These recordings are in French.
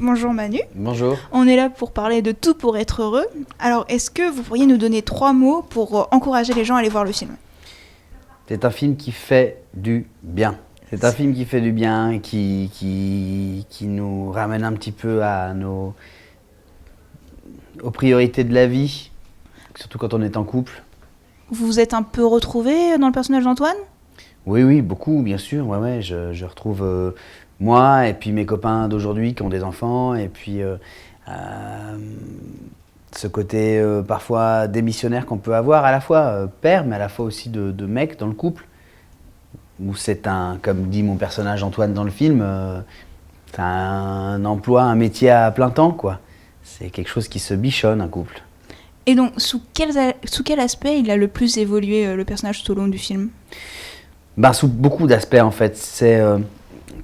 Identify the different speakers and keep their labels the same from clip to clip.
Speaker 1: Bonjour Manu.
Speaker 2: Bonjour.
Speaker 1: On est là pour parler de Tout pour être heureux. Alors, est-ce que vous pourriez nous donner 3 mots pour encourager les gens à aller voir le film?
Speaker 2: C'est un film qui fait du bien. C'est un film qui fait du bien, qui nous ramène un petit peu aux priorités de la vie, surtout quand on est en couple.
Speaker 1: Vous vous êtes un peu retrouvé dans le personnage d'Antoine?
Speaker 2: Oui, beaucoup, bien sûr. Ouais, je retrouve moi et puis mes copains d'aujourd'hui qui ont des enfants, et puis ce côté parfois démissionnaire qu'on peut avoir, à la fois père, mais à la fois aussi de mec dans le couple, où c'est comme dit mon personnage Antoine dans le film, c'est un emploi, un métier à plein temps, quoi. C'est quelque chose qui se bichonne, un couple.
Speaker 1: Et donc, sous quel aspect il a le plus évolué, le personnage, tout au long du film?
Speaker 2: Sous beaucoup d'aspects, en fait.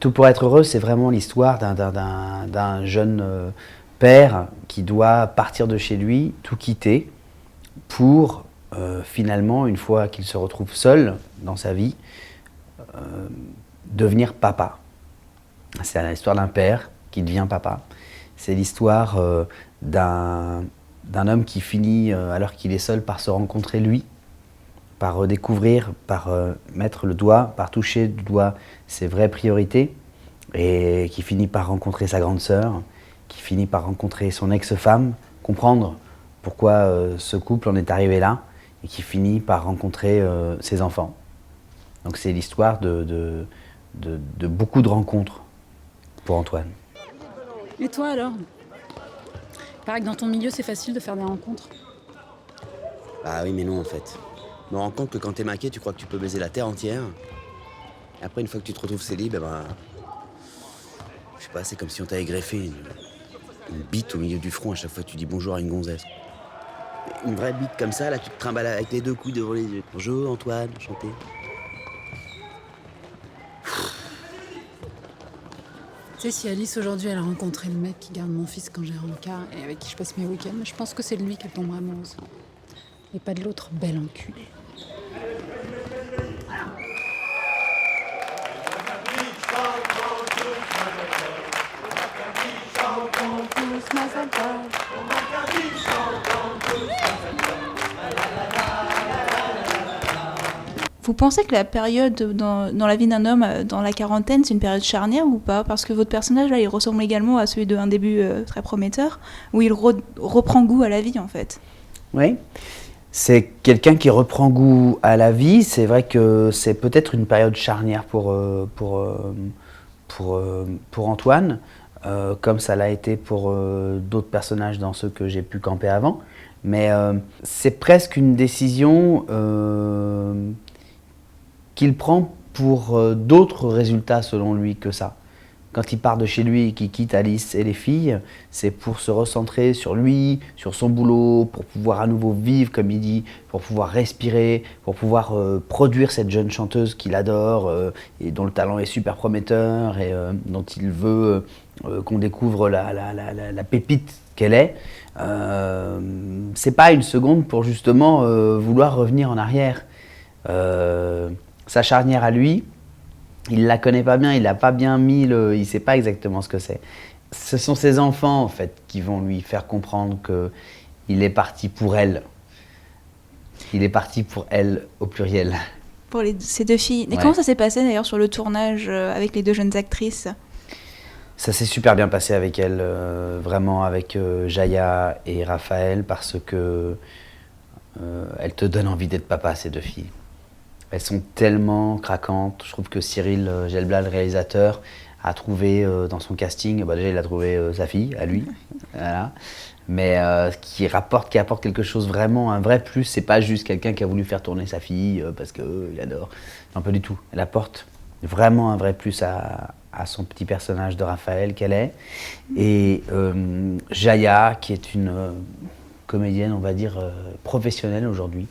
Speaker 2: Tout pour être heureux, c'est vraiment l'histoire d'un jeune père qui doit partir de chez lui, tout quitter, pour finalement, une fois qu'il se retrouve seul dans sa vie, devenir papa. C'est l'histoire d'un père qui devient papa. C'est l'histoire d'un homme qui finit, alors qu'il est seul, par se rencontrer lui, par redécouvrir, par mettre le doigt, par toucher du doigt ses vraies priorités, et qui finit par rencontrer sa grande sœur, qui finit par rencontrer son ex-femme, comprendre pourquoi ce couple en est arrivé là, et qui finit par rencontrer ses enfants. Donc c'est l'histoire de beaucoup de rencontres pour Antoine.
Speaker 3: Et toi alors? Il paraît que dans ton milieu c'est facile de faire des rencontres.
Speaker 4: Bah oui, mais non en fait. Je me rends compte que quand t'es maqué, tu crois que tu peux baiser la terre entière. Et après, une fois que tu te retrouves célib, je sais pas, c'est comme si on t'avait greffé une bite au milieu du front à chaque fois que tu dis bonjour à une gonzesse. Une vraie bite comme ça, là, tu te trimbales avec les 2 couilles devant les yeux. Bonjour Antoine, enchanté.
Speaker 3: Tu sais, si Alice aujourd'hui elle a rencontré le mec qui garde mon fils quand j'ai rencard et avec qui je passe mes week-ends, je pense que c'est de lui qu'elle tombera amoureuse. Et pas de l'autre belle enculée.
Speaker 1: Vous pensez que la période dans la vie d'un homme dans la quarantaine, c'est une période charnière ou pas? Parce que votre personnage, là, il ressemble également à celui d'un début très prometteur, où il reprend goût à la vie, en fait.
Speaker 2: Oui, c'est quelqu'un qui reprend goût à la vie. C'est vrai que c'est peut-être une période charnière pour Antoine, comme ça l'a été pour d'autres personnages dans ceux que j'ai pu camper avant. Mais c'est presque une décision qu'il prend pour d'autres résultats selon lui que ça. Quand il part de chez lui et qu'il quitte Alice et les filles, c'est pour se recentrer sur lui, sur son boulot, pour pouvoir à nouveau vivre, comme il dit, pour pouvoir respirer, pour pouvoir produire cette jeune chanteuse qu'il adore et dont le talent est super prometteur et dont il veut qu'on découvre la pépite qu'elle est. C'est pas une seconde pour justement vouloir revenir en arrière. Sa charnière à lui, il la connaît pas bien, il a pas bien mis il sait pas exactement ce que c'est. Ce sont ses enfants en fait qui vont lui faire comprendre que il est parti pour elle. Il est parti pour elle au pluriel.
Speaker 1: Pour ces 2 filles. Et
Speaker 2: Ouais.
Speaker 1: comment ça s'est passé d'ailleurs sur le tournage avec les 2 jeunes actrices?
Speaker 2: Ça s'est super bien passé avec elle, vraiment avec Jaya et Raphaël, parce que elles te donnent envie d'être papa, ces 2 filles. Elles sont tellement craquantes. Je trouve que Cyril Gelblad, le réalisateur, a trouvé dans son casting, déjà il a trouvé sa fille, à lui, voilà. Mais qui apporte quelque chose vraiment, un vrai plus. C'est pas juste quelqu'un qui a voulu faire tourner sa fille parce qu'il adore. Non, pas du tout. Elle apporte vraiment un vrai plus à son petit personnage de Raphaël qu'elle est. Et Jaya, qui est une comédienne, on va dire, professionnelle aujourd'hui,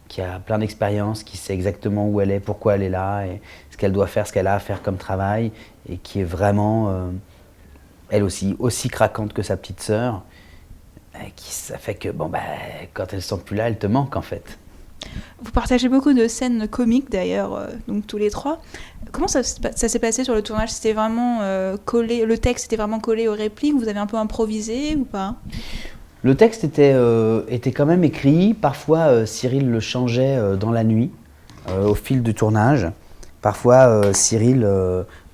Speaker 2: qui a plein d'expérience, qui sait exactement où elle est, pourquoi elle est là, et ce qu'elle doit faire, ce qu'elle a à faire comme travail, et qui est vraiment, elle aussi craquante que sa petite sœur, ça fait que, quand elles sont plus là, elles te manquent en fait.
Speaker 1: Vous partagez beaucoup de scènes comiques d'ailleurs, donc tous les trois. Comment ça s'est passé sur le tournage? C'était vraiment collé, le texte était vraiment collé aux répliques? Vous avez un peu improvisé ou pas?
Speaker 2: Le texte était quand même écrit. Parfois, Cyril le changeait dans la nuit, au fil du tournage. Parfois, Cyril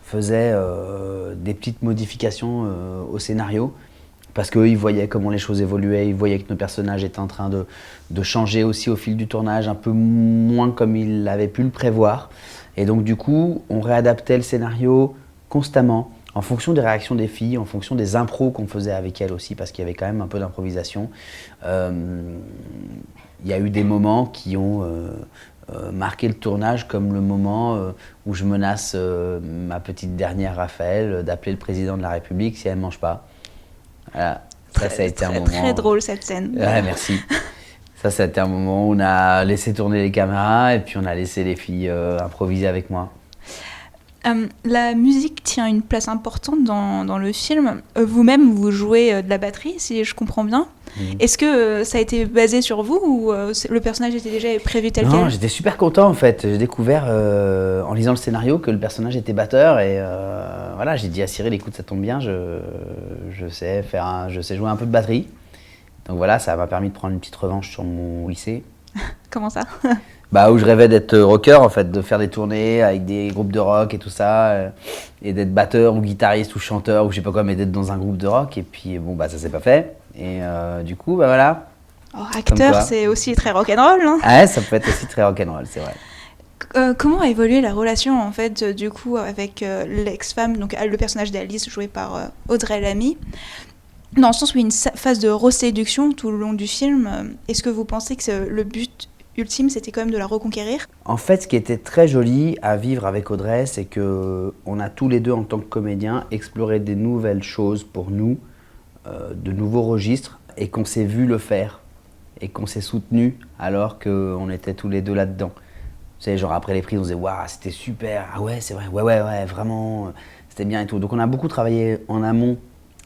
Speaker 2: faisait des petites modifications au scénario, parce qu'il voyait comment les choses évoluaient, il voyait que nos personnages étaient en train de changer aussi au fil du tournage, un peu moins comme il avait pu le prévoir. Et donc du coup, on réadaptait le scénario constamment, en fonction des réactions des filles, en fonction des impros qu'on faisait avec elles aussi, parce qu'il y avait quand même un peu d'improvisation. Il y a eu des moments qui ont marqué le tournage, comme le moment où je menace ma petite dernière Raphaël d'appeler le président de la République si elle ne mange pas. Voilà. Ça a été un moment
Speaker 1: très drôle cette scène.
Speaker 2: Ouais, merci. Ça a été un moment où on a laissé tourner les caméras et puis on a laissé les filles improviser avec moi.
Speaker 1: La musique tient une place importante dans le film. Vous-même, vous jouez de la batterie, si je comprends bien. Est-ce que ça a été basé sur vous ou le personnage était déjà prévu tel quel?
Speaker 2: Non, j'étais super content en fait. J'ai découvert en lisant le scénario que le personnage était batteur et voilà, j'ai dit à Cyril, écoute, ça tombe bien, je sais jouer un peu de batterie. Donc voilà, ça m'a permis de prendre une petite revanche sur mon lycée.
Speaker 1: Comment ça?
Speaker 2: Bah, où je rêvais d'être rocker en fait, de faire des tournées avec des groupes de rock et tout ça, et d'être batteur ou guitariste ou chanteur ou je sais pas quoi, mais d'être dans un groupe de rock. Et puis bon, bah ça s'est pas fait. Et du coup, bah voilà.
Speaker 1: Oh, acteur, c'est aussi très rock'n'roll, hein?
Speaker 2: Ouais, ça peut être aussi très rock'n'roll, c'est vrai.
Speaker 1: Comment a évolué la relation en fait du coup avec l'ex-femme, donc le personnage d'Alice joué par Audrey Lamy, dans le sens où il y a une phase de reséduction tout le long du film. Est-ce que vous pensez que le but ultime c'était quand même de la reconquérir?
Speaker 2: En fait, ce qui était très joli à vivre avec Audrey, c'est que on a tous les deux en tant que comédiens exploré des nouvelles choses pour nous, de nouveaux registres, et qu'on s'est vu le faire et qu'on s'est soutenu alors qu'on était tous les deux là-dedans. Vous savez, genre après les prises, on disait waouh, c'était super, ah ouais, c'est vrai, ouais, vraiment, c'était bien et tout. Donc on a beaucoup travaillé en amont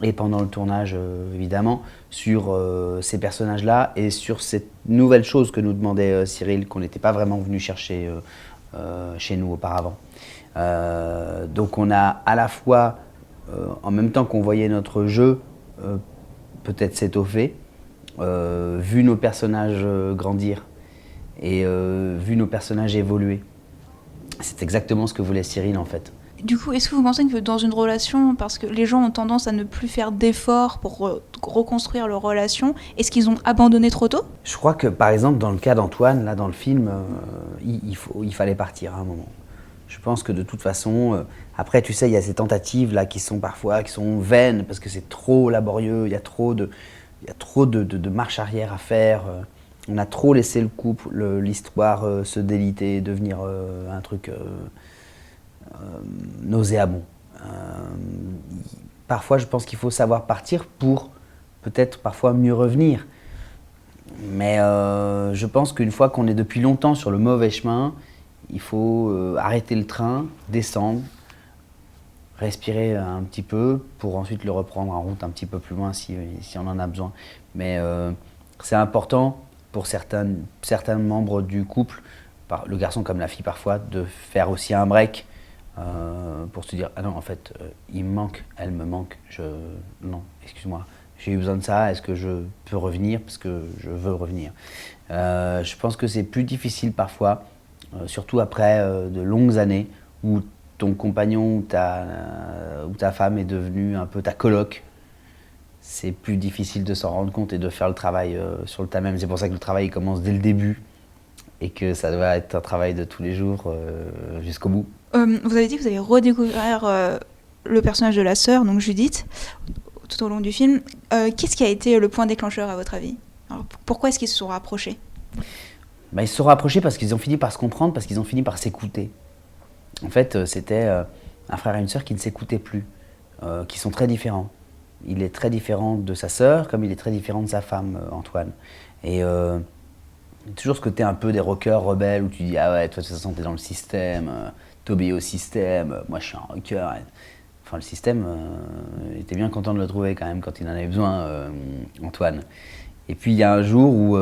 Speaker 2: et pendant le tournage, évidemment, sur ces personnages-là et sur cette nouvelle chose que nous demandait Cyril, qu'on n'était pas vraiment venu chercher chez nous auparavant. Donc on a à la fois, en même temps qu'on voyait notre jeu peut-être s'étoffer, vu nos personnages grandir et vu nos personnages évoluer. C'est exactement ce que voulait Cyril en fait.
Speaker 1: Du coup, est-ce que vous pensez que dans une relation, parce que les gens ont tendance à ne plus faire d'efforts pour reconstruire leur relation, est-ce qu'ils ont abandonné trop tôt?
Speaker 2: Je crois que par exemple dans le cas d'Antoine, là dans le film, il fallait partir à un moment. Je pense que de toute façon, après tu sais, il y a ces tentatives là qui sont vaines parce que c'est trop laborieux, il y a trop de marche arrière à faire. On a trop laissé le couple, l'histoire se déliter, devenir un truc nauséabond. Parfois, je pense qu'il faut savoir partir pour peut-être parfois mieux revenir. Mais je pense qu'une fois qu'on est depuis longtemps sur le mauvais chemin, il faut arrêter le train, descendre, respirer un petit peu pour ensuite le reprendre en route un petit peu plus loin si on en a besoin. Mais c'est important pour certains membres du couple, le garçon comme la fille parfois, de faire aussi un break pour se dire « Ah non, en fait, il me manque, elle me manque, non, excuse-moi, j'ai eu besoin de ça, est-ce que je peux revenir parce que je veux revenir ?» Je pense que c'est plus difficile parfois, surtout après de longues années où ton compagnon ou ta femme est devenue un peu ta coloc. C'est plus difficile de s'en rendre compte et de faire le travail sur le tas même. C'est pour ça que le travail commence dès le début et que ça doit être un travail de tous les jours jusqu'au bout.
Speaker 1: Vous avez dit que vous allez redécouvrir le personnage de la sœur, donc Judith, tout au long du film. Qu'est-ce qui a été le point déclencheur à votre avis? Alors, pourquoi est-ce qu'ils se sont rapprochés?
Speaker 2: Ils se sont rapprochés parce qu'ils ont fini par se comprendre, parce qu'ils ont fini par s'écouter. En fait, c'était un frère et une sœur qui ne s'écoutaient plus, qui sont très différents. Il est très différent de sa sœur, comme il est très différent de sa femme, Antoine. Et toujours ce côté un peu des rockers rebelles où tu dis « Ah ouais, toi de toute façon t'es dans le système, t'obéis au système, moi je suis un rocker. » Enfin le système, il était bien content de le trouver quand même quand il en avait besoin, Antoine. Et puis il y a un jour où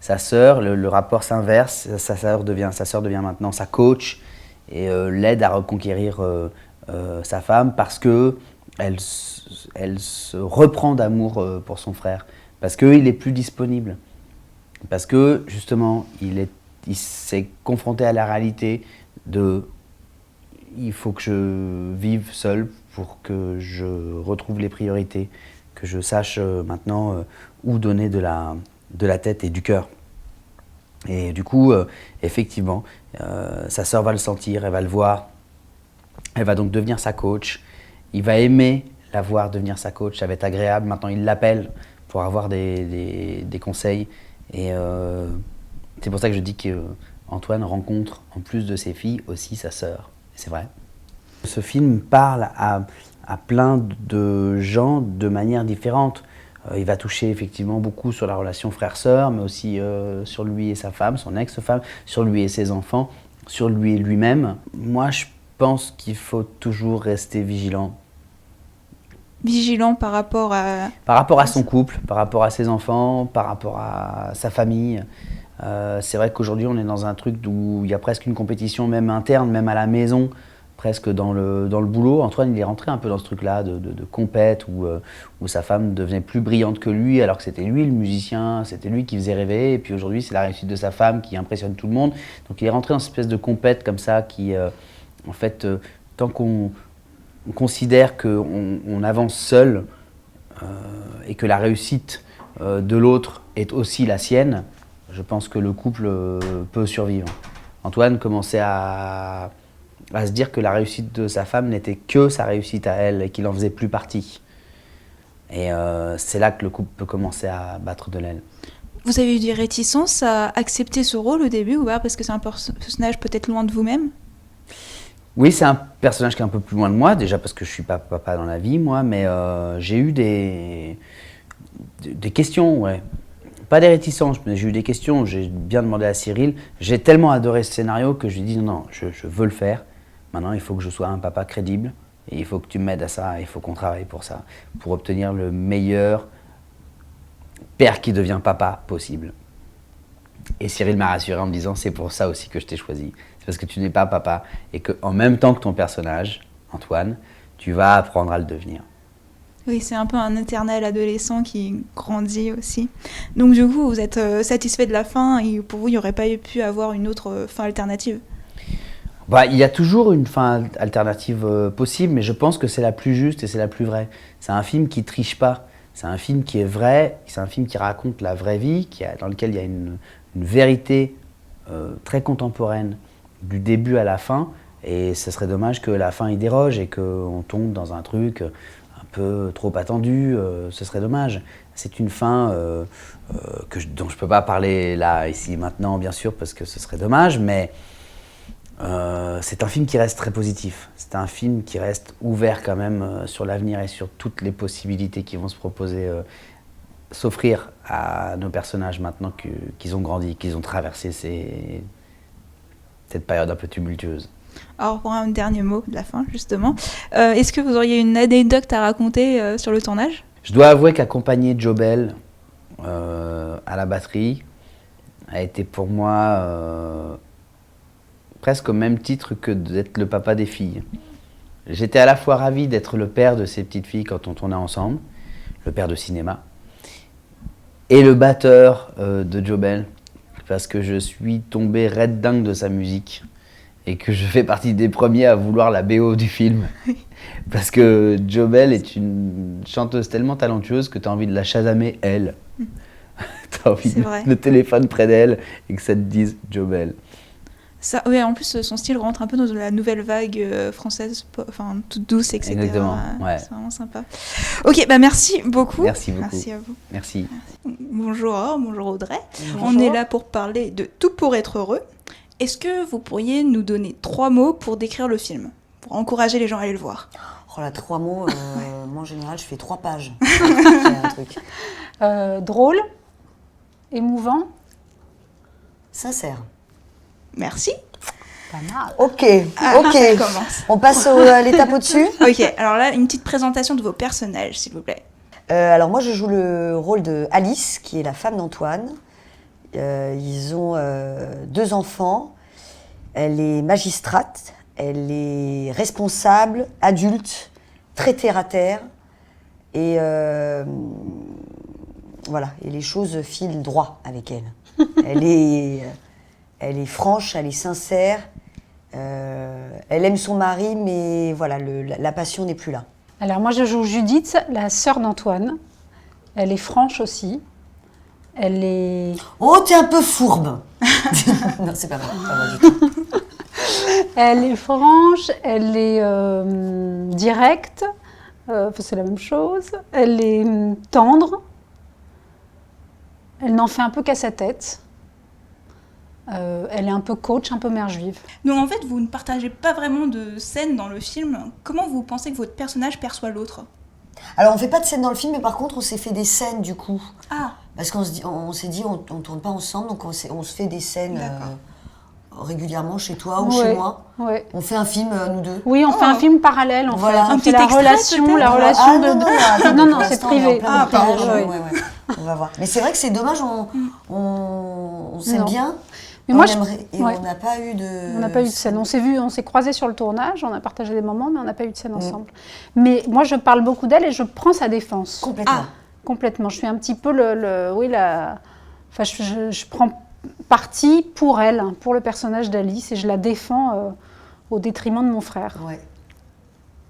Speaker 2: sa sœur, le rapport s'inverse, sa sœur devient maintenant sa coach et l'aide à reconquérir sa femme parce que elle se reprend d'amour pour son frère, parce qu'il est plus disponible, parce que justement il s'est confronté à la réalité de il faut que je vive seul pour que je retrouve les priorités, que je sache maintenant où donner de la tête et du cœur. Et du coup, effectivement, sa sœur va le sentir, elle va le voir, elle va donc devenir sa coach. Il va aimer la voir devenir sa coach, ça va être agréable. Maintenant, il l'appelle pour avoir des conseils. Et c'est pour ça que je dis qu'Antoine rencontre, en plus de ses filles, aussi sa sœur. C'est vrai. Ce film parle à plein de gens de manière différente. Il va toucher effectivement beaucoup sur la relation frère-sœur, mais aussi sur lui et sa femme, son ex-femme, sur lui et ses enfants, sur lui et lui-même. Moi, je pense qu'il faut toujours rester vigilant.
Speaker 1: Vigilant par rapport à...
Speaker 2: Par rapport à son couple, par rapport à ses enfants, par rapport à sa famille. C'est vrai qu'aujourd'hui, on est dans un truc où il y a presque une compétition, même interne, même à la maison, presque dans le boulot. Antoine, il est rentré un peu dans ce truc-là de compète où sa femme devenait plus brillante que lui, alors que c'était lui le musicien, c'était lui qui faisait rêver. Et puis aujourd'hui, c'est la réussite de sa femme qui impressionne tout le monde. Donc il est rentré dans cette espèce de compète comme ça qui, en fait, tant qu'on considère qu'on avance seul et que la réussite de l'autre est aussi la sienne, je pense que le couple peut survivre. Antoine commençait à se dire que la réussite de sa femme n'était que sa réussite à elle et qu'il n'en faisait plus partie. Et c'est là que le couple peut commencer à battre de l'aile.
Speaker 1: Vous avez eu des réticences à accepter ce rôle au début ou pas, parce que c'est un personnage peut-être loin de vous-même?
Speaker 2: Oui, c'est un personnage qui est un peu plus loin de moi, déjà parce que je ne suis pas papa dans la vie, moi, mais j'ai eu des questions, ouais. Pas des réticences, mais j'ai eu des questions. J'ai bien demandé à Cyril. J'ai tellement adoré ce scénario que je lui ai dit non, je veux le faire. Maintenant, il faut que je sois un papa crédible et il faut que tu m'aides à ça. Il faut qu'on travaille pour ça, pour obtenir le meilleur père qui devient papa possible. Et Cyril m'a rassuré en me disant c'est pour ça aussi que je t'ai choisi. C'est parce que tu n'es pas papa et qu'en même temps que ton personnage, Antoine, tu vas apprendre à le devenir.
Speaker 1: Oui, c'est un peu un éternel adolescent qui grandit aussi. Donc du coup, vous êtes satisfait de la fin et pour vous, il n'y aurait pas pu avoir une autre fin alternative?
Speaker 2: Bah, il y a toujours une fin alternative possible, mais je pense que c'est la plus juste et c'est la plus vraie. C'est un film qui triche pas. C'est un film qui est vrai, c'est un film qui raconte la vraie vie, dans lequel il y a une vérité très contemporaine du début à la fin. Et ce serait dommage que la fin y déroge et qu'on tombe dans un truc un peu trop attendu. Ce serait dommage. C'est une fin dont je ne peux pas parler là, ici, maintenant, bien sûr, parce que ce serait dommage, mais c'est un film qui reste très positif. C'est un film qui reste ouvert quand même sur l'avenir et sur toutes les possibilités qui vont se proposer, s'offrir à nos personnages maintenant qu'ils ont grandi, qu'ils ont traversé cette période un peu tumultueuse.
Speaker 1: Alors pour un dernier mot de la fin justement, est-ce que vous auriez une anecdote à raconter sur le tournage?
Speaker 2: Je dois avouer qu'accompagner Jobel à la batterie a été pour moi presque au même titre que d'être le papa des filles. J'étais à la fois ravi d'être le père de ces petites filles quand on tournait ensemble, le père de cinéma, et le batteur de Jobel, parce que je suis tombé red dingue de sa musique et que je fais partie des premiers à vouloir la BO du film. Parce que Jobel est une chanteuse tellement talentueuse que tu as envie de la chasamer, elle. Tu as envie de mettre le téléphone près d'elle et que ça te dise Jobel.
Speaker 1: Ça, oui, en plus, son style rentre un peu dans la nouvelle vague française, enfin, toute douce, etc.
Speaker 2: Exactement, ouais.
Speaker 1: C'est vraiment sympa. Ok, bah merci beaucoup.
Speaker 2: Merci beaucoup.
Speaker 1: Merci à vous.
Speaker 2: Merci.
Speaker 1: Bonjour Aure, bonjour Audrey.
Speaker 3: Bonjour.
Speaker 1: On est là pour parler de Tout pour être heureux. Est-ce que vous pourriez nous donner 3 mots pour décrire le film, pour encourager les gens à aller le voir?
Speaker 5: Oh là, 3 mots, moi en général je fais 3 pages. C'est un truc.
Speaker 3: Drôle, émouvant,
Speaker 5: Sincère.
Speaker 1: Merci.
Speaker 3: pas mal.
Speaker 5: Ok,
Speaker 1: Ah,
Speaker 5: ok.
Speaker 1: ça commence.
Speaker 5: On passe à l'étape au-dessus.
Speaker 1: Ok, alors là, une petite présentation de vos personnages, s'il vous plaît.
Speaker 5: Alors moi je joue le rôle de Alice, qui est la femme d'Antoine, Ils ont 2 enfants. Elle est magistrate, elle est responsable, adulte, très terre à terre. Et voilà, et les choses filent droit avec elle. Elle est franche, elle est sincère. Elle aime son mari, mais voilà, la passion n'est plus là.
Speaker 3: Alors moi je joue Judith, la sœur d'Antoine. Elle est franche aussi. Elle est...
Speaker 5: Oh, t'es un peu fourbe. Non, c'est pas vrai, pas vrai du tout.
Speaker 3: Elle est franche, elle est directe, c'est la même chose. Elle est tendre. Elle n'en fait un peu qu'à sa tête. Elle est un peu coach, un peu mère juive.
Speaker 1: Donc en fait, vous ne partagez pas vraiment de scènes dans le film. Comment vous pensez que votre personnage perçoit l'autre ?
Speaker 5: Alors, on fait pas de scène dans le film, mais par contre, on s'est fait des scènes du coup.
Speaker 1: Ah,
Speaker 5: Parce qu'on s'est dit, on tourne pas ensemble, donc on se fait des scènes régulièrement chez toi ou chez moi.
Speaker 3: Ouais.
Speaker 5: On fait un film, nous deux.
Speaker 3: Oui, on fait un film parallèle en
Speaker 5: Voilà.
Speaker 3: fait.
Speaker 5: Un
Speaker 3: C'est
Speaker 1: petit extrait, peut-être
Speaker 3: la relation
Speaker 5: Ah,
Speaker 3: de...
Speaker 5: non,
Speaker 3: Non,
Speaker 5: pour
Speaker 3: c'est
Speaker 5: l'instant, on est en
Speaker 3: privé.
Speaker 5: plein
Speaker 3: Ah,
Speaker 5: montage,
Speaker 3: pardon, ouais.
Speaker 5: ouais. On va voir. Mais c'est vrai que c'est dommage, on s'aime
Speaker 3: Non.
Speaker 5: bien.
Speaker 3: Mais moi,
Speaker 5: on n'a pas eu de...
Speaker 3: On n'a pas eu de scène. On s'est croisés sur le tournage, on a partagé des moments, mais on n'a pas eu de scène ensemble. Mais moi, je parle beaucoup d'elle et je prends sa défense.
Speaker 5: Complètement.
Speaker 1: Ah.
Speaker 3: Complètement. Je suis un petit peu Enfin, je prends parti pour elle, pour le personnage d'Alice, et je la défends au détriment de mon frère.
Speaker 5: Ouais.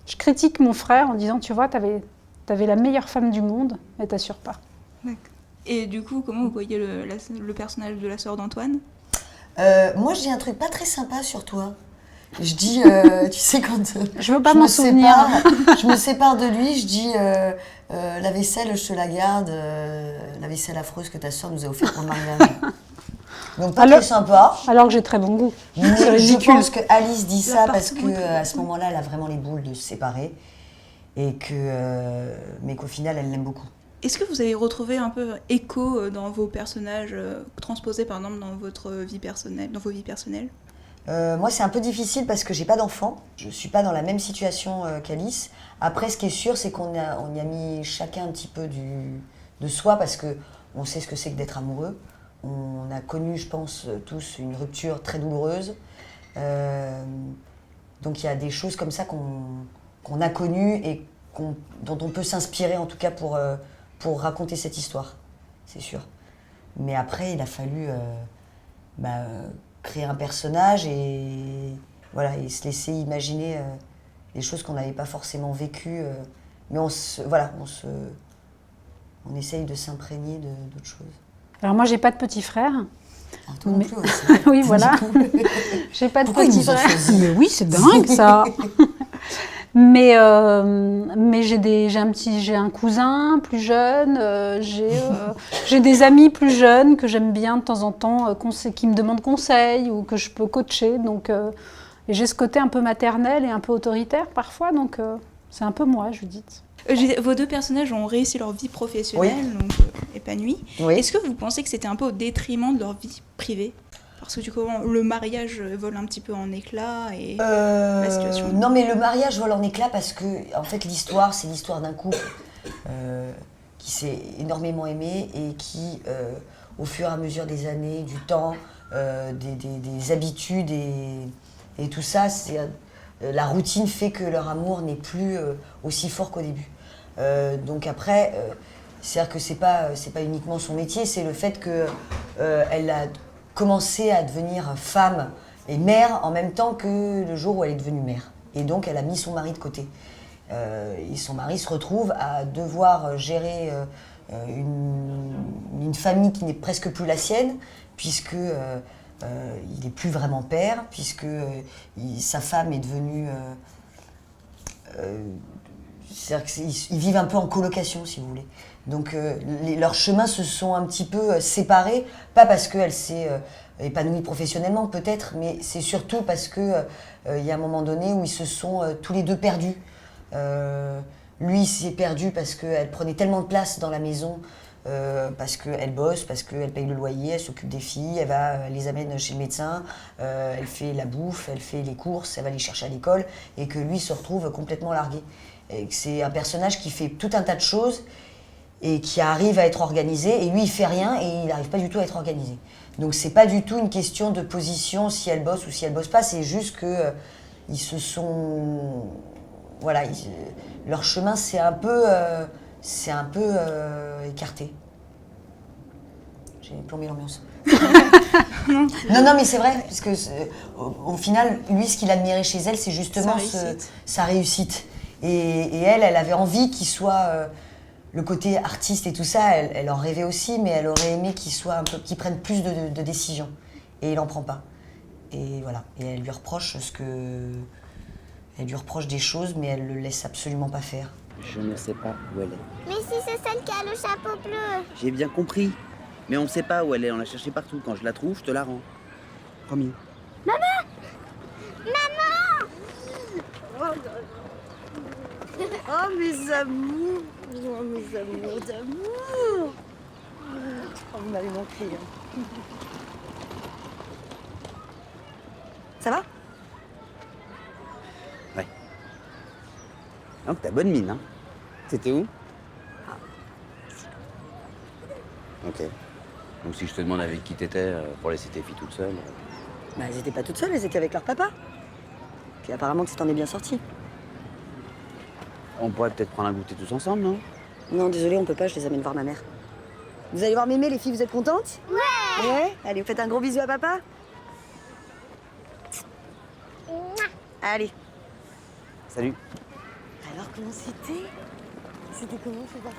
Speaker 3: Je critique mon frère en disant, tu vois, t'avais la meilleure femme du monde, mais t'assures pas.
Speaker 1: d'accord. Et du coup, comment vous voyez le personnage de la sœur d'Antoine ?
Speaker 5: Moi, je dis un truc pas très sympa sur toi. Je dis, tu sais, quand
Speaker 3: Je veux pas m'en souvenir.
Speaker 5: Je me sépare de lui, je dis, la vaisselle, je te la garde, la vaisselle affreuse que ta soeur nous a offerte pour le mariage. Donc pas très sympa.
Speaker 3: Alors que j'ai très bon goût.
Speaker 5: Mais
Speaker 3: C'est
Speaker 5: je
Speaker 3: ridicule.
Speaker 5: pense que Alice dit ça parce
Speaker 1: L'appartement
Speaker 5: que
Speaker 1: est
Speaker 5: à ce moment-là, elle a vraiment les boules de se séparer. Et mais qu'au final, elle l'aime beaucoup.
Speaker 1: Est-ce que vous avez retrouvé un peu écho dans vos personnages transposés par exemple dans votre vie personnelle, dans vos vies personnelles ?
Speaker 5: Moi, c'est un peu difficile parce que j'ai pas d'enfant. Je suis pas dans la même situation qu'Alice. Après, ce qui est sûr, c'est qu'on y a mis chacun un petit peu de soi parce que on sait ce que c'est que d'être amoureux. On a connu, je pense, tous une rupture très douloureuse. Donc, il y a des choses comme ça qu'on a connues et dont on peut s'inspirer, en tout cas, pour raconter cette histoire. C'est sûr. Mais après, il a fallu créer un personnage et se laisser imaginer des choses qu'on n'avait pas forcément vécues. Mais on essaye de s'imprégner d'autres choses.
Speaker 3: Alors moi, j'ai pas de petit frère.
Speaker 5: Alors toi non plus aussi.
Speaker 3: Oui, voilà. J'ai pas de
Speaker 5: Pourquoi ils
Speaker 3: petit
Speaker 5: nous ont
Speaker 3: frère.
Speaker 5: choisis ?
Speaker 3: Mais oui, c'est dingue ça. Mais j'ai un cousin plus jeune, j'ai des amis plus jeunes que j'aime bien de temps en temps, qui me demandent conseil ou que je peux coacher. Donc, et j'ai ce côté un peu maternel et un peu autoritaire parfois, donc c'est un peu moi, Judith.
Speaker 1: Vos deux personnages ont réussi leur vie professionnelle, donc épanouie.
Speaker 5: Oui.
Speaker 1: Est-ce que vous pensez que c'était un peu au détriment de leur vie privée ? Parce que du coup, le mariage vole un petit peu en éclats et la situation.
Speaker 5: Non, mais le mariage vole en éclats parce que, en fait, l'histoire, c'est l'histoire d'un couple qui s'est énormément aimé et qui, au fur et à mesure des années, du temps, des habitudes et tout ça, la routine fait que leur amour n'est plus aussi fort qu'au début. Donc après, c'est-à-dire que c'est pas uniquement son métier, c'est le fait qu'elle a commencé à devenir femme et mère en même temps que le jour où elle est devenue mère. Et donc elle a mis son mari de côté. Et son mari se retrouve à devoir gérer une famille qui n'est presque plus la sienne, puisque il n'est plus vraiment père, puisque sa femme est devenue... c'est-à-dire qu'ils vivent un peu en colocation, si vous voulez. Donc leurs chemins se sont un petit peu séparés, pas parce qu'elle s'est épanouie professionnellement peut-être, mais c'est surtout parce qu'il y a un moment donné où ils se sont tous les deux perdus. Lui, il s'est perdu parce qu'elle prenait tellement de place dans la maison, parce qu'elle bosse, parce qu'elle paye le loyer, elle s'occupe des filles, elle les amène chez le médecin, elle fait la bouffe, elle fait les courses, elle va les chercher à l'école, et que lui se retrouve complètement largué. Et que c'est un personnage qui fait tout un tas de choses, et qui arrive à être organisée, et lui il fait rien et il n'arrive pas du tout à être organisé. Donc c'est pas du tout une question de position, si elle bosse ou si elle bosse pas, c'est juste que ils se sont... Voilà, leur chemin c'est un peu écarté. J'ai plombé l'ambiance. non, mais c'est vrai, parce que au final, lui, ce qu'il admirait chez elle, c'est justement sa réussite. Et elle avait envie qu'il soit le côté artiste et tout ça. Elle en rêvait aussi, mais elle aurait aimé qu'il prenne plus de décisions. Et il en prend pas. Et voilà. Et elle lui reproche elle lui reproche des choses, mais elle le laisse absolument pas faire.
Speaker 4: Je ne sais pas où elle est.
Speaker 6: Mais si c'est celle qui a le chapeau bleu.
Speaker 4: J'ai bien compris. Mais on ne sait pas où elle est, on l'a cherchée partout. Quand je la trouve, je te la rends. Promis.
Speaker 6: Maman.
Speaker 7: Oh mes amours, d'amour. Oh, vous m'avez manqué. Ça va?
Speaker 4: Ouais. Donc t'as bonne mine, hein. C'était où? Ok. Donc si je te demande avec qui t'étais pour laisser tes filles toutes seules...
Speaker 7: Bah, elles étaient pas toutes seules, elles étaient avec leur papa. Puis apparemment que tu t'en es bien sorti.
Speaker 4: On pourrait peut-être prendre un goûter tous ensemble, non?
Speaker 7: Non, désolé, on peut pas, je les amène voir ma mère. Vous allez voir Mémé, les filles, vous êtes contentes? Ouais. Ouais? Allez, vous faites un gros bisou à papa? Allez.
Speaker 4: Salut.
Speaker 7: Alors, comment c'était? C'était comment chez papa?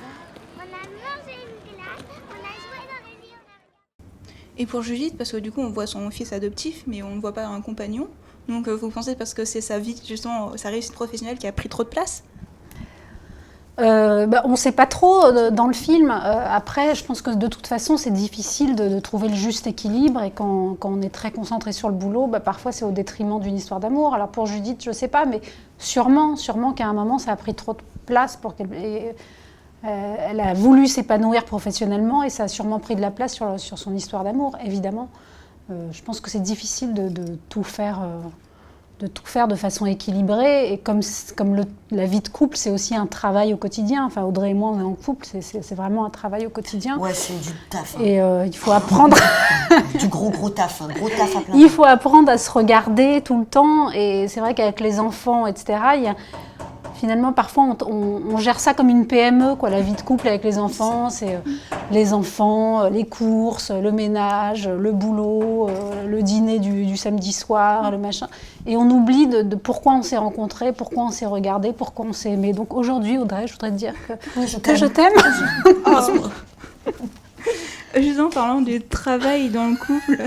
Speaker 6: On a mangé une glace, on a joué dans les lits,
Speaker 1: Et pour Judith, parce que du coup on voit son fils adoptif, mais on ne voit pas un compagnon. Donc vous pensez parce que c'est sa vie, justement, sa réussite professionnelle qui a pris trop de place?
Speaker 3: On ne sait pas trop dans le film. Après, je pense que de toute façon, c'est difficile de trouver le juste équilibre. Et quand on est très concentré sur le boulot, parfois c'est au détriment d'une histoire d'amour. Alors pour Judith, je ne sais pas, mais sûrement qu'à un moment, ça a pris trop de place pour qu'elle... elle a voulu s'épanouir professionnellement et ça a sûrement pris de la place sur son histoire d'amour, évidemment. Je pense que c'est difficile de tout faire de façon équilibrée. Et comme la vie de couple, c'est aussi un travail au quotidien. Enfin, Audrey et moi, on est en couple, c'est vraiment un travail au quotidien.
Speaker 5: Ouais, c'est du taf. Hein.
Speaker 3: Et il faut apprendre...
Speaker 5: du gros taf, un gros taf à plein temps.
Speaker 3: Il faut apprendre à se regarder tout le temps. Et c'est vrai qu'avec les enfants, etc., finalement, parfois, on gère ça comme une PME, quoi, la vie de couple avec les enfants. C'est les enfants, les courses, le ménage, le boulot, le dîner du samedi soir, le machin. Et on oublie de pourquoi on s'est rencontrés, pourquoi on s'est regardés, pourquoi on s'est aimés. Donc aujourd'hui, Audrey, je voudrais te dire que je t'aime.
Speaker 1: Juste en parlant du travail dans le couple...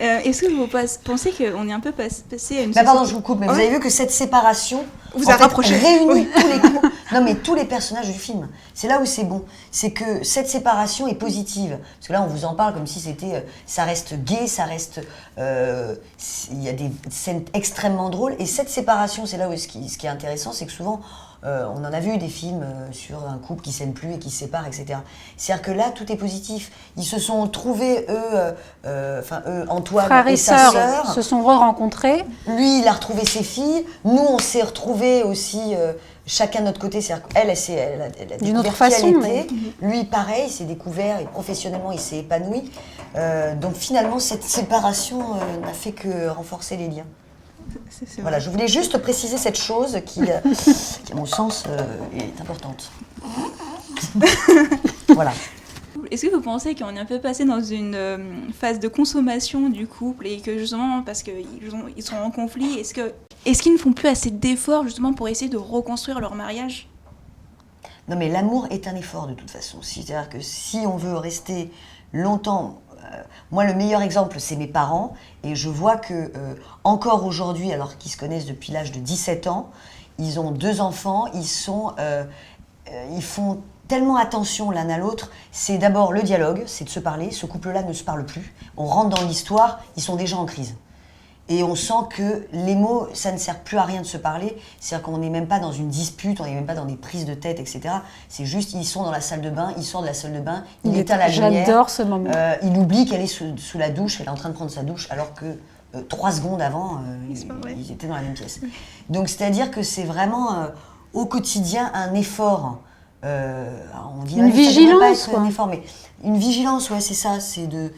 Speaker 1: est-ce que vous pensez qu'on est un peu passé à une...
Speaker 5: Pardon, je vous coupe, mais vous avez vu que cette séparation
Speaker 1: vous a rapproché.
Speaker 5: Réunit tous les couples. Non, mais tous les personnages du film. C'est là où c'est bon. C'est que cette séparation est positive. Parce que là, on vous en parle comme si c'était... ça reste gai, ça reste... il y a des scènes extrêmement drôles. Et cette séparation, c'est là où ce qui est intéressant, c'est que souvent... on en a vu des films sur un couple qui s'aime plus et qui se sépare, etc. C'est-à-dire que là, tout est positif. Ils se sont trouvés, Antoine
Speaker 3: frères
Speaker 5: et sa sœur.
Speaker 3: Se sont re-rencontrés.
Speaker 5: Lui, il a retrouvé ses filles. Nous, on s'est retrouvés aussi, chacun de notre côté. C'est-à-dire qu'elle, elle a
Speaker 3: d'une autre
Speaker 5: découvert
Speaker 3: façon.
Speaker 5: qui elle était. Lui, pareil, il s'est découvert et professionnellement, il s'est épanoui. Donc finalement, cette séparation n'a fait que renforcer les liens. Voilà, je voulais juste préciser cette chose qui à mon sens, est importante. Voilà.
Speaker 1: Est-ce que vous pensez qu'on est un peu passé dans une phase de consommation du couple et que justement, parce qu'ils sont en conflit, est-ce qu'ils ne font plus assez d'efforts justement pour essayer de reconstruire leur mariage?
Speaker 5: Non, mais l'amour est un effort de toute façon. C'est-à-dire que si on veut rester longtemps... moi, le meilleur exemple, c'est mes parents. Et je vois que encore aujourd'hui, alors qu'ils se connaissent depuis l'âge de 17 ans, ils ont 2 enfants, ils font tellement attention l'un à l'autre. C'est d'abord le dialogue, c'est de se parler. Ce couple-là ne se parle plus. On rentre dans l'histoire, ils sont déjà en crise. Et on sent que les mots, ça ne sert plus à rien de se parler. C'est-à-dire qu'on n'est même pas dans une dispute, on n'est même pas dans des prises de tête, etc. C'est juste, ils sont dans la salle de bain, il sort de la salle de bain, il éteint la lumière.
Speaker 3: J'adore ce moment.
Speaker 5: Il oublie qu'elle est sous la douche, elle est en train de prendre sa douche, alors que 3 secondes avant, ils étaient dans la même pièce. Donc c'est-à-dire que c'est vraiment au quotidien un effort On dit,
Speaker 3: Une
Speaker 5: ah, mais ça devrait pas
Speaker 3: vigilance,
Speaker 5: être
Speaker 3: quoi.
Speaker 5: un effort, mais une vigilance, ouais, c'est ça, c'est de...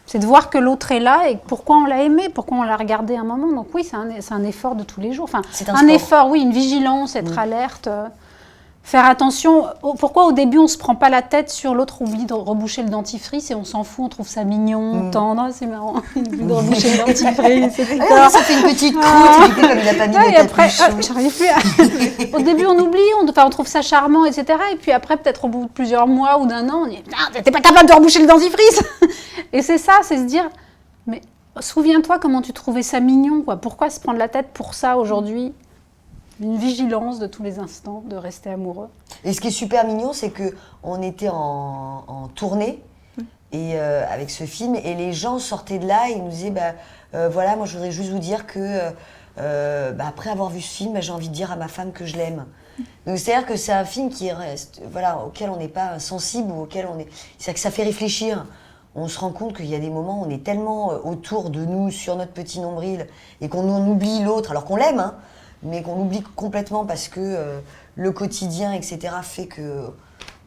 Speaker 3: C'est de voir que l'autre est là et pourquoi on l'a aimé, pourquoi on l'a regardé un moment. Donc oui, c'est un effort de tous les jours. Enfin,
Speaker 5: C'est un
Speaker 3: un
Speaker 5: sport.
Speaker 3: effort, oui, une vigilance, être alerte, faire attention. Pourquoi au début on se prend pas la tête sur l'autre oublie de reboucher le dentifrice et on s'en fout, on trouve ça mignon, tendre, c'est marrant, il oublie de reboucher le dentifrice, etc.
Speaker 5: Ah, ça fait une petite croûte, et puis comme il n'a pas mis
Speaker 3: Ouais,
Speaker 5: de
Speaker 3: et après,
Speaker 5: capuchon.
Speaker 3: j'arrive plus à... Au début, on oublie, on trouve ça charmant, etc. Et puis après, peut-être au bout de plusieurs mois ou d'un an, on dit « Putain, t'es pas capable de reboucher le dentifrice !» Et c'est ça, c'est se dire « Mais souviens-toi comment tu trouvais ça mignon, quoi. Pourquoi se prendre la tête pour ça aujourd'hui ?» Une vigilance de tous les instants, de rester amoureux.
Speaker 5: Et ce qui est super mignon, c'est qu'on était en tournée et, avec ce film, et les gens sortaient de là et ils nous disaient voilà, moi je voudrais juste vous dire que après avoir vu ce film, j'ai envie de dire à ma femme que je l'aime. Donc c'est-à-dire que c'est un film qui reste, voilà, auquel on n'est pas sensible ou auquel on est. C'est-à-dire que ça fait réfléchir. On se rend compte qu'il y a des moments où on est tellement autour de nous, sur notre petit nombril, et qu'on oublie l'autre, alors qu'on l'aime, hein, mais qu'on l'oublie complètement parce que le quotidien, etc., fait que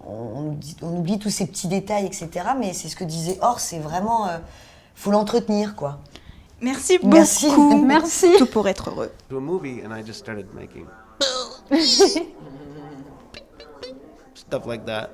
Speaker 5: on oublie tous ces petits détails, etc. Mais c'est ce que disait Or, c'est vraiment, faut l'entretenir, quoi.
Speaker 1: Merci
Speaker 5: Merci.
Speaker 1: beaucoup.
Speaker 3: Merci.
Speaker 1: Tout pour être heureux.
Speaker 8: To a movie and I just started making stuff like that.